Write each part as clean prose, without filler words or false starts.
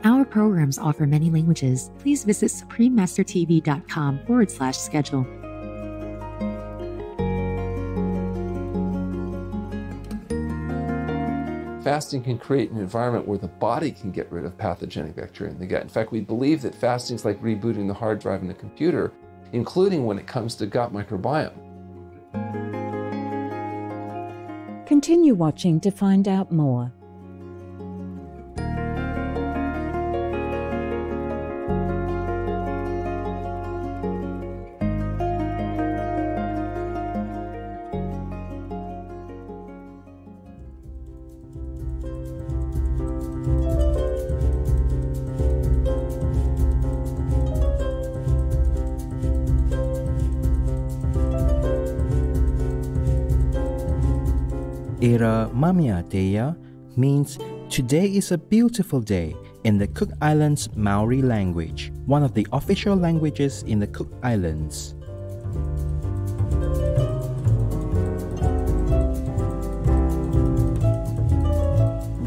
Our programs offer many languages. Please visit suprememastertv.com/schedule. Fasting can create an environment where the body can get rid of pathogenic bacteria in the gut. In fact, we believe that fasting is like rebooting the hard drive in the computer, including when it comes to gut microbiome. Continue watching to find out more. Ira Mamia Teya means today is a beautiful day in the Cook Islands Maori language, one of the official languages in the Cook Islands.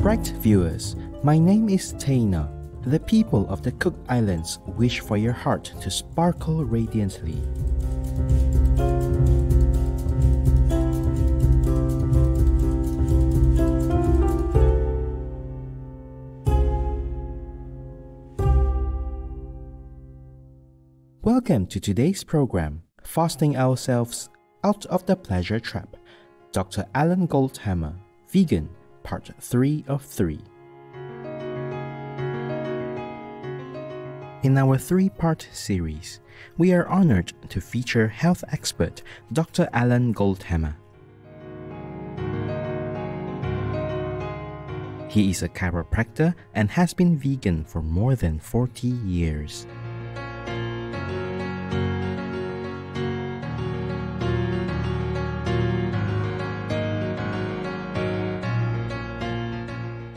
Bright viewers, my name is Taina. The people of the Cook Islands wish for your heart to sparkle radiantly. Welcome to today's program, Fasting Ourselves Out of the Pleasure Trap. Dr. Alan Goldhamer, Vegan, Part 3 of 3. In our 3-part series, we are honored to feature health expert Dr. Alan Goldhamer. He is a chiropractor and has been vegan for more than 40 years.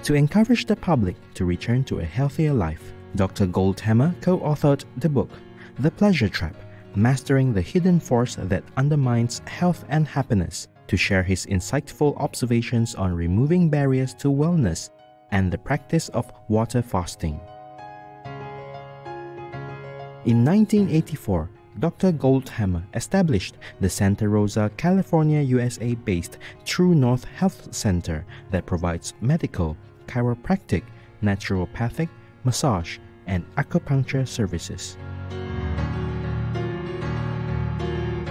To encourage the public to return to a healthier life, Dr. Goldhamer co-authored the book, The Pleasure Trap, Mastering the Hidden Force That Undermines Health and Happiness, to share his insightful observations on removing barriers to wellness and the practice of water fasting. In 1984, Dr. Goldhamer established the Santa Rosa, California, USA-based True North Health Center that provides medical, chiropractic, naturopathic, massage, and acupuncture services.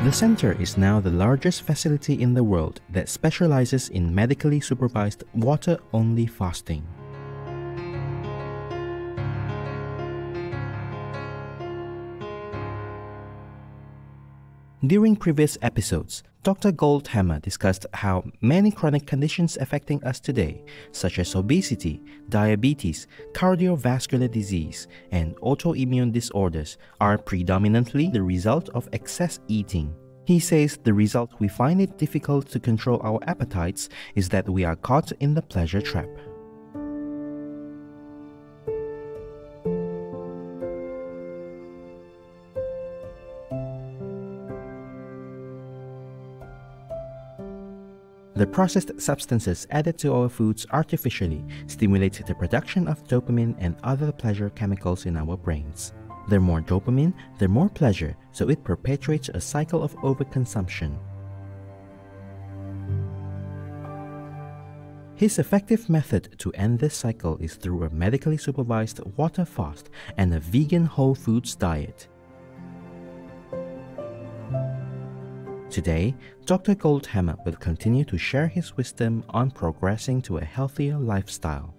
The center is now the largest facility in the world that specializes in medically supervised water-only fasting. During previous episodes, Dr. Goldhamer discussed how many chronic conditions affecting us today, such as obesity, diabetes, cardiovascular disease, and autoimmune disorders, are predominantly the result of excess eating. He says the result we find it difficult to control our appetites is that we are caught in the pleasure trap. The processed substances added to our foods artificially stimulate the production of dopamine and other pleasure chemicals in our brains. The more dopamine, the more pleasure, so it perpetuates a cycle of overconsumption. His effective method to end this cycle is through a medically supervised water fast and a vegan whole foods diet. Today, Dr. Goldhamer will continue to share his wisdom on progressing to a healthier lifestyle.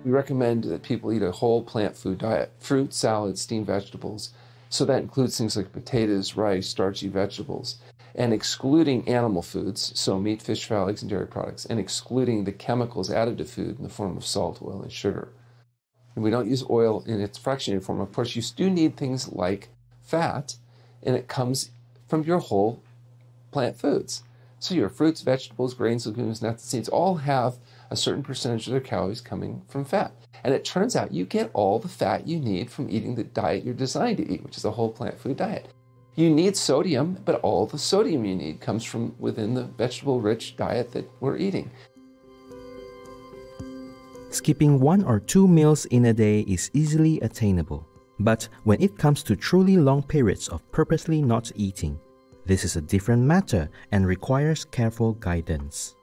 We recommend that people eat a whole plant food diet, fruit, salads, steamed vegetables. So that includes things like potatoes, rice, starchy vegetables, and excluding animal foods, so meat, fish, fowl, eggs, and dairy products, and excluding the chemicals added to food in the form of salt, oil, and sugar. And we don't use oil in its fractionated form. Of course, you do need things like fat, and it comes from your whole plant foods. So your fruits, vegetables, grains, legumes, nuts, and seeds all have a certain percentage of their calories coming from fat. And it turns out you get all the fat you need from eating the diet you're designed to eat, which is a whole plant food diet. You need sodium, but all the sodium you need comes from within the vegetable-rich diet that we're eating. Skipping 1 or 2 meals in a day is easily attainable. But when it comes to truly long periods of purposely not eating, this is a different matter and requires careful guidance.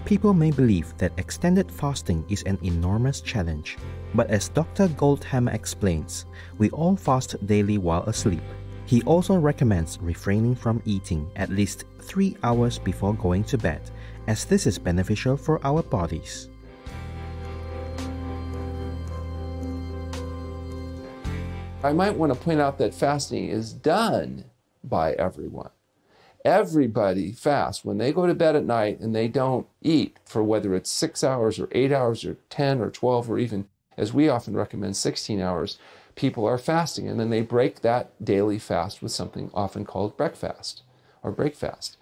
People may believe that extended fasting is an enormous challenge, but as Dr. Goldhamer explains, we all fast daily while asleep. He also recommends refraining from eating at least 3 hours before going to bed, as this is beneficial for our bodies. I might want to point out that fasting is done by everyone. Everybody fasts when they go to bed at night and they don't eat for whether it's 6 hours or 8 hours or 10 or 12 or even, as we often recommend, 16 hours. People are fasting, and then they break that daily fast with something often called breakfast or break fast.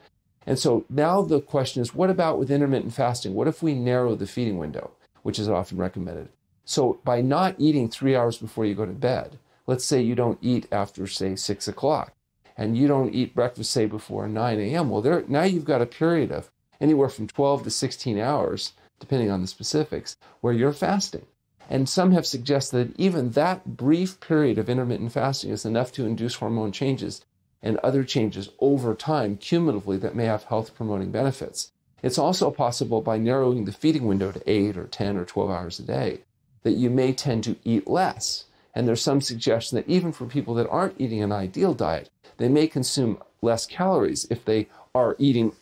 And so now the question is, what about with intermittent fasting? What if we narrow the feeding window, which is often recommended? So by not eating 3 hours before you go to bed, let's say you don't eat after, say, 6 o'clock, and you don't eat breakfast, say, before 9 a.m., well, now you've got a period of anywhere from 12 to 16 hours, depending on the specifics, where you're fasting. And some have suggested that even that brief period of intermittent fasting is enough to induce hormone changes and other changes over time, cumulatively, that may have health-promoting benefits. It's also possible by narrowing the feeding window to 8 or 10 or 12 hours a day that you may tend to eat less. And there's some suggestion that even for people that aren't eating an ideal diet, they may consume less calories if they are eating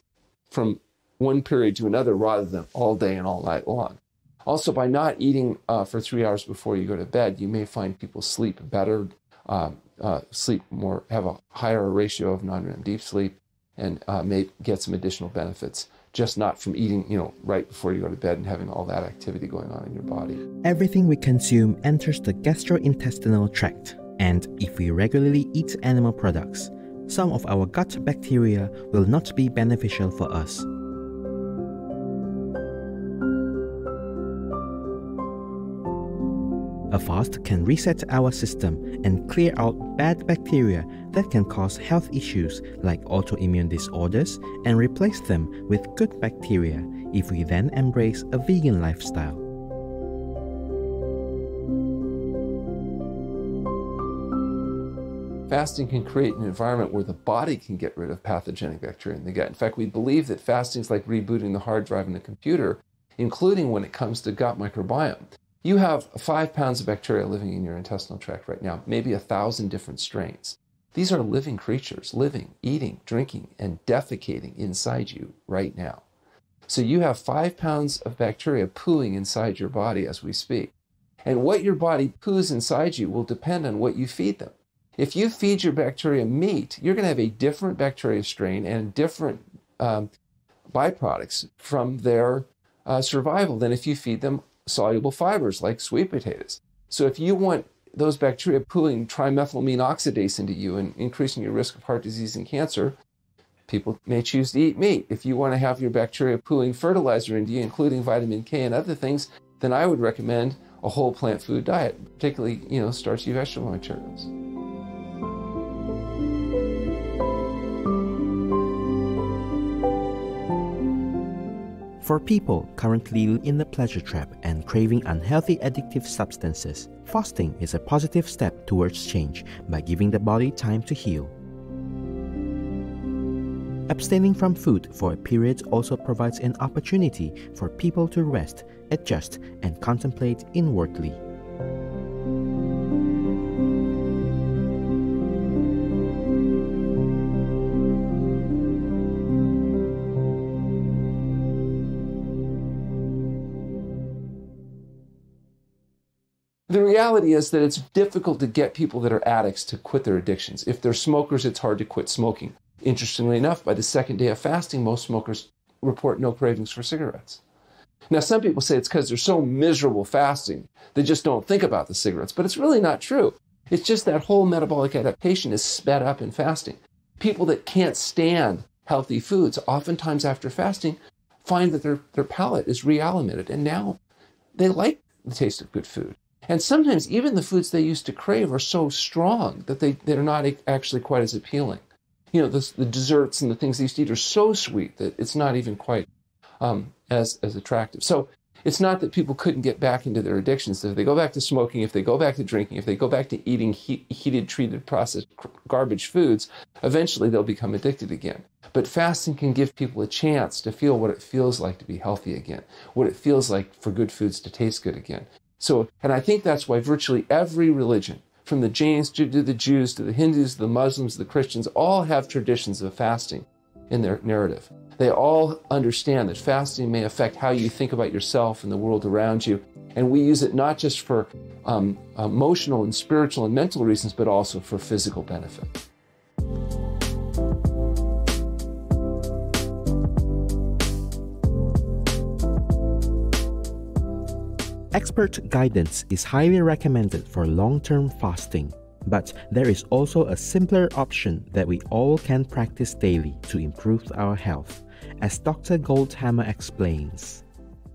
from one period to another rather than all day and all night long. Also, by not eating for 3 hours before you go to bed, you may find people sleep better, sleep more, have a higher ratio of non-REM deep sleep, and may get some additional benefits, just not from eating, right before you go to bed and having all that activity going on in your body. Everything we consume enters the gastrointestinal tract, and if we regularly eat animal products, some of our gut bacteria will not be beneficial for us. A fast can reset our system and clear out bad bacteria that can cause health issues like autoimmune disorders and replace them with good bacteria if we then embrace a vegan lifestyle. Fasting can create an environment where the body can get rid of pathogenic bacteria in the gut. In fact, we believe that fasting is like rebooting the hard drive in the computer, including when it comes to gut microbiome. You have 5 pounds of bacteria living in your intestinal tract right now, maybe 1,000 different strains. These are living creatures, living, eating, drinking, and defecating inside you right now. So you have 5 pounds of bacteria pooing inside your body as we speak. And what your body poos inside you will depend on what you feed them. If you feed your bacteria meat, you're going to have a different bacteria strain and different byproducts from their survival than if you feed them soluble fibers like sweet potatoes. So if you want those bacteria pooling trimethylamine oxidase into you and increasing your risk of heart disease and cancer, people may choose to eat meat. If you want to have your bacteria pooling fertilizer into you, including vitamin K and other things, then I would recommend a whole plant food diet, particularly, starchy vegetable materials. For people currently in the pleasure trap and craving unhealthy addictive substances, fasting is a positive step towards change by giving the body time to heal. Abstaining from food for a period also provides an opportunity for people to rest, adjust, and contemplate inwardly. The reality is that it's difficult to get people that are addicts to quit their addictions. If they're smokers, it's hard to quit smoking. Interestingly enough, by the second day of fasting, most smokers report no cravings for cigarettes. Now, some people say it's because they're so miserable fasting, they just don't think about the cigarettes, but it's really not true. It's just that whole metabolic adaptation is sped up in fasting. People that can't stand healthy foods, oftentimes after fasting, find that their palate is realimerated, and now they like the taste of good food. And sometimes even the foods they used to crave are so strong that they're not actually quite as appealing. The desserts and the things they used to eat are so sweet that it's not even quite as attractive. So it's not that people couldn't get back into their addictions. If they go back to smoking, if they go back to drinking, if they go back to eating heated, treated, processed garbage foods, eventually they'll become addicted again. But fasting can give people a chance to feel what it feels like to be healthy again, what it feels like for good foods to taste good again. So, and I think that's why virtually every religion, from the Jains to the Jews, to the Hindus, to the Muslims, to the Christians, all have traditions of fasting in their narrative. They all understand that fasting may affect how you think about yourself and the world around you. And we use it not just for emotional and spiritual and mental reasons, but also for physical benefit. Expert guidance is highly recommended for long-term fasting, but there is also a simpler option that we all can practice daily to improve our health, as Dr. Goldhamer explains.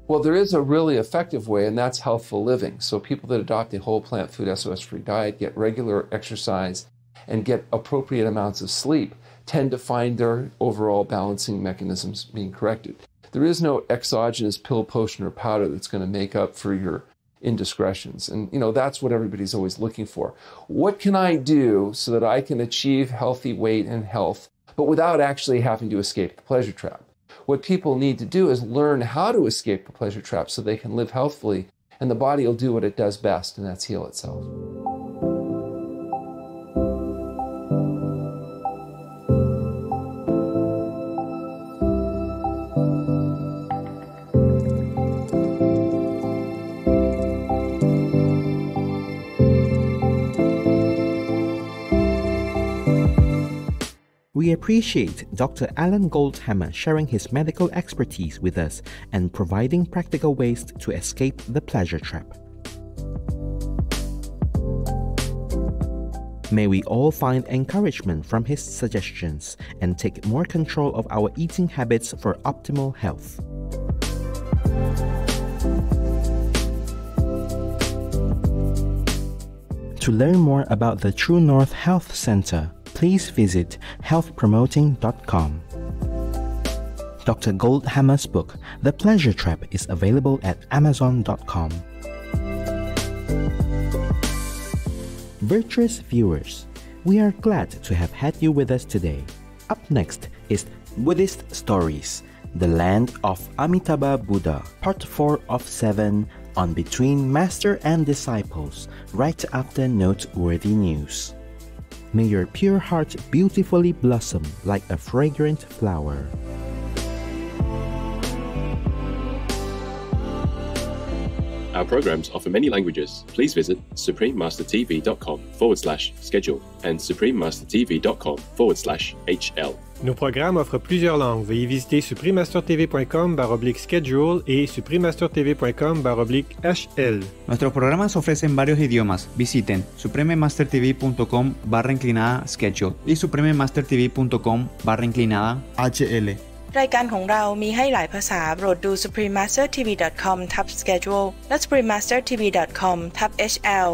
Well, there is a really effective way, and that's healthful living. So people that adopt a whole plant food SOS-free diet, get regular exercise, and get appropriate amounts of sleep tend to find their overall balancing mechanisms being corrected. There is no exogenous pill, potion, or powder that's going to make up for your indiscretions. And, that's what everybody's always looking for. What can I do so that I can achieve healthy weight and health, but without actually having to escape the pleasure trap? What people need to do is learn how to escape the pleasure trap so they can live healthfully, and the body will do what it does best, and that's heal itself. We appreciate Dr. Alan Goldhamer sharing his medical expertise with us and providing practical ways to escape the pleasure trap. May we all find encouragement from his suggestions and take more control of our eating habits for optimal health. To learn more about the True North Health Center, please visit healthpromoting.com. Dr. Goldhamer's book, The Pleasure Trap, is available at amazon.com. Virtuous viewers, we are glad to have had you with us today. Up next is Buddhist Stories, The Land of Amitabha Buddha, Part 4 of 7 on Between Master and Disciples, right after noteworthy news. May your pure heart beautifully blossom like a fragrant flower. Our programs offer many languages. Please visit suprememastertv.com/schedule and suprememastertv.com/HL. Nos programmes offrent plusieurs langues. Veuillez visiter suprememastertv.com/schedule et suprememastertv.com/HL. Nuestros programas ofrecen varios idiomas. Visiten suprememastertv.com/schedule y suprememastertv.com/HL. รายการของเรามีให้หลายภาษาโปรดดู suprememastertv.com/schedule และ suprememastertv.com/HL